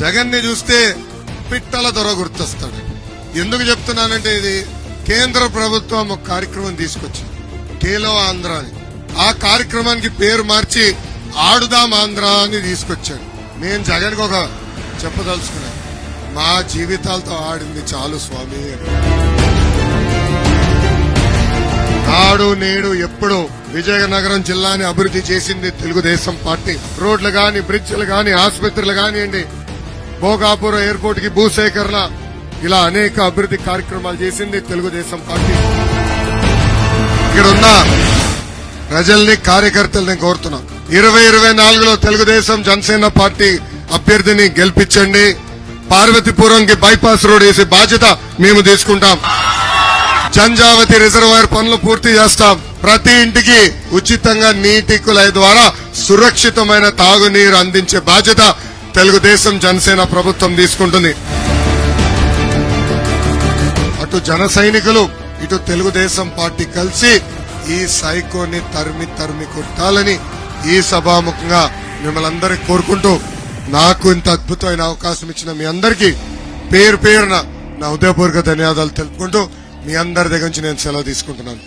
జగన్ ని చూస్తే పిట్టల దొర గుర్తొస్తాడు. ఎందుకు చెప్తున్నానంటే ఇది కేంద్ర ప్రభుత్వం ఒక కార్యక్రమం తీసుకొచ్చింది, ఖేలో ఆంధ్ర అని. ఆ కార్యక్రమానికి పేరు మార్చి ఆడుదాం ఆంధ్ర అని తీసుకొచ్చాడు. నేను జగన్ కు ఒక చెప్పదలుచుకున్నాను, మా జీవితాలతో ఆడింది చాలు స్వామి. నాడు నేడు ఎప్పుడు విజయనగరం జిల్లాని అభివృద్ధి చేసింది తెలుగుదేశం పార్టీ. రోడ్లు గాని, బ్రిడ్జిలు గాని, ఆసుపత్రులు కానివ్వండి, భోగాపురం ఎయిర్పోర్ట్ కి భూసేకరణ, ఇలా అనేక అభివృద్ధి కార్యక్రమాలు చేసింది తెలుగుదేశం పార్టీ. ఇక్కడున్న ప్రజల్ని, కార్యకర్తల్ని కోరుతున్నాం, 2024లో తెలుగుదేశం జనసేన పార్టీ అభ్యర్థిని గెలిపించండి. పార్వతీపురంకి బైపాస్ రోడ్ వేసే బాధ్యత మేము తీసుకుంటాం. జంజావతి రిజర్వాయర్ పనులు పూర్తి చేస్తాం. ప్రతి ఇంటికి ఉచితంగా నీటి కుళాయి ద్వారా సురక్షితమైన తాగునీరు అందించే బాధ్యత తెలుగుదేశం జనసేన ప్రభుత్వం తీసుకుంటుంది. అటు జన సైనికులు, ఇటు తెలుగుదేశం పార్టీ కలిసి ఈ సైకోని తరిమి కొట్టాలని ఈ సభాముఖంగా మిమ్మల్ని అందరికీ కోరుకుంటూ, నాకు ఇంత అద్భుతమైన అవకాశం ఇచ్చిన మీ అందరికీ పేరు పేరున నా హృదయపూర్వక ధన్యవాదాలు తెలుపుకుంటూ మీ అందరి దగ్గర నుంచి నేను సెలవు తీసుకుంటున్నాను.